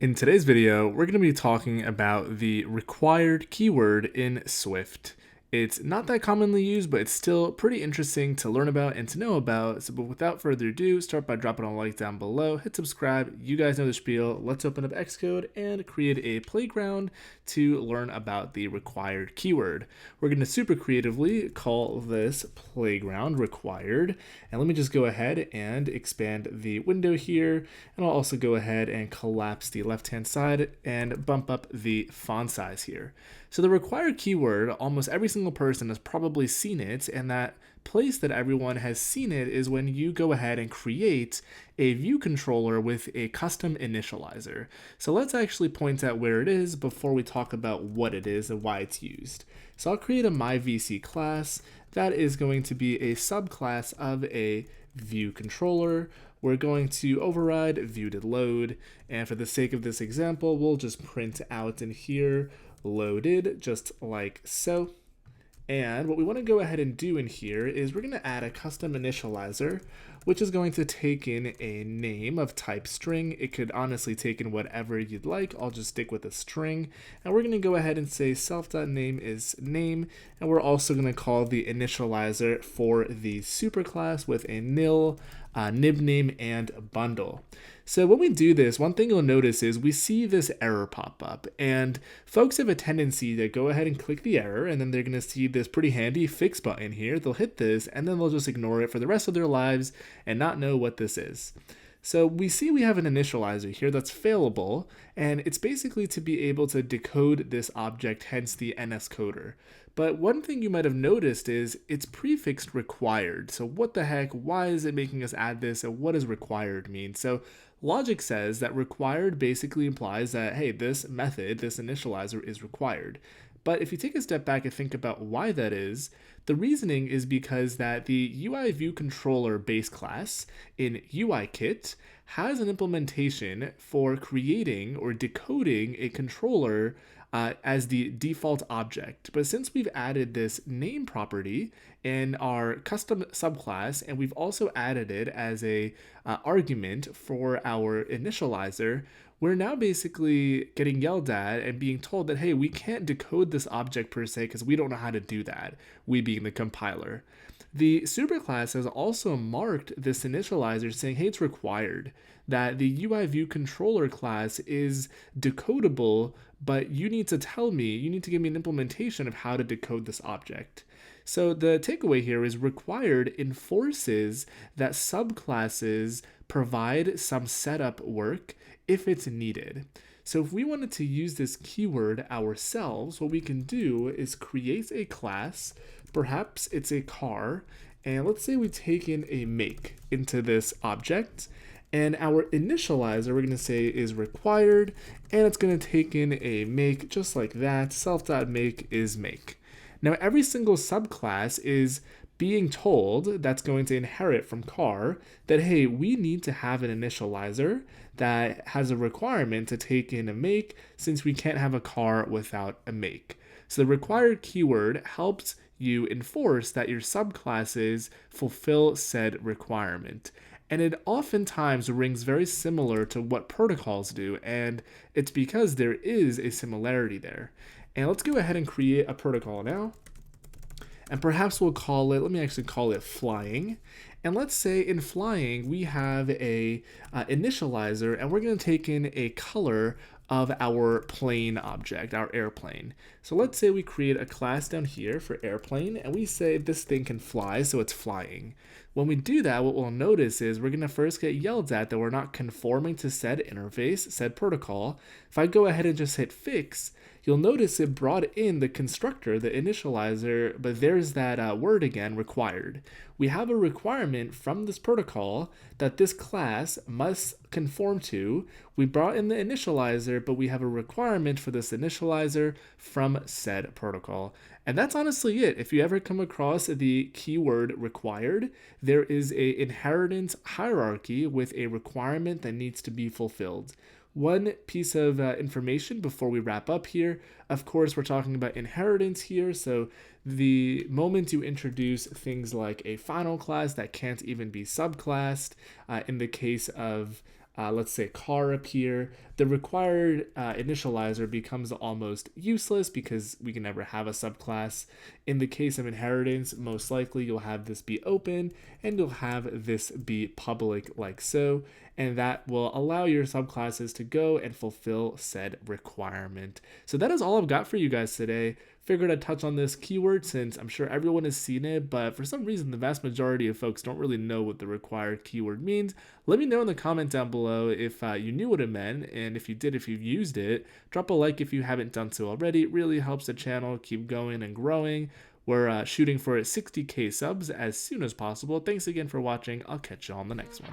In today's video, we're going to be talking about the required keyword in Swift. It's not that commonly used, but it's still pretty interesting to learn about and to know about. So, but without further ado, start by dropping a like down below, hit subscribe. You guys know the spiel. Let's open up Xcode and create a playground to learn about the required keyword. We're going to super creatively call this playground required. And let me just go ahead and expand the window here. And I'll also go ahead and collapse the left-hand side and bump up the font size here. So the required keyword, almost every single person has probably seen it, and that place that everyone has seen it is when you go ahead and create a view controller with a custom initializer. So let's actually point out where it is before we talk about what it is and why it's used. So I'll create a myVC class that is going to be a subclass of a view controller. We're going to override view.load, and for the sake of this example, we'll just print out in here loaded, just like so. And what we want to go ahead and do in here is we're going to add a custom initializer, which is going to take in a name of type string. It could honestly take in whatever you'd like. I'll just stick with a string. And we're going to go ahead and say self.name is name. And we're also going to call the initializer for the superclass with a nil, nib name, and bundle. So when we do this, one thing you'll notice is we see this error pop up, and folks have a tendency to go ahead and click the error, and then they're going to see this pretty handy fix button here. They'll hit this, and then they'll just ignore it for the rest of their lives and not know what this is. So we see we have an initializer here that's failable, and it's basically to be able to decode this object, hence the NScoder. But one thing you might have noticed is it's prefixed required. So what the heck, why is it making us add this, and what does required mean? So logic says that required basically implies that, hey, this method, this initializer is required. But if you take a step back and think about why that is, the reasoning is because that the UI view controller base class in UIKit has an implementation for creating or decoding a controller as the default object. But since we've added this name property in our custom subclass, and we've also added it as a argument for our initializer, we're now basically getting yelled at and being told that, hey, we can't decode this object per se because we don't know how to do that, we being the compiler. The superclass has also marked this initializer saying, hey, it's required, that the UI view controller class is decodable, but you need to tell me, you need to give me an implementation of how to decode this object. So the takeaway here is required enforces that subclasses provide some setup work if it's needed. So if we wanted to use this keyword ourselves, what we can do is create a class, perhaps it's a car, and let's say we take in a make into this object, and our initializer we're going to say is required, and it's going to take in a make just like that. Self.make is make. Now every single subclass is being told that's going to inherit from car that, hey, we need to have an initializer that has a requirement to take in a make since we can't have a car without a make. So the required keyword helps you enforce that your subclasses fulfill said requirement. And it oftentimes rings very similar to what protocols do, and it's because there is a similarity there. And let's go ahead and create a protocol now. And perhaps we'll call it, let me actually call it flying. And let's say in flying, we have a initializer, and we're going to take in a color of our plane object, our airplane. So let's say we create a class down here for airplane, and we say this thing can fly, so it's flying. When we do that, what we'll notice is we're going to first get yelled at that we're not conforming to said interface, said protocol. If I go ahead and just hit fix, you'll notice it brought in the constructor, the initializer, but there's that word again, required. We have a requirement from this protocol that this class must conform to. We brought in the initializer, but we have a requirement for this initializer from said protocol. And that's honestly it. If you ever come across the keyword required, there is an inheritance hierarchy with a requirement that needs to be fulfilled. One piece of information before we wrap up here, of course, we're talking about inheritance here. So the moment you introduce things like a final class that can't even be subclassed, in the case of let's say car up here, the required initializer becomes almost useless because we can never have a subclass. In the case of inheritance, most likely you'll have this be open and you'll have this be public like so, and that will allow your subclasses to go and fulfill said requirement. So that is all I've got for you guys today. Figured I'd touch on this keyword since I'm sure everyone has seen it, but for some reason the vast majority of folks don't really know what the required keyword means. Let me know in the comment down below if you knew what it meant, and if you did, if you've used it. Drop a like if you haven't done so already. It really helps the channel keep going and growing. We're shooting for 60k subs as soon as possible. Thanks again for watching. I'll catch you on the next one.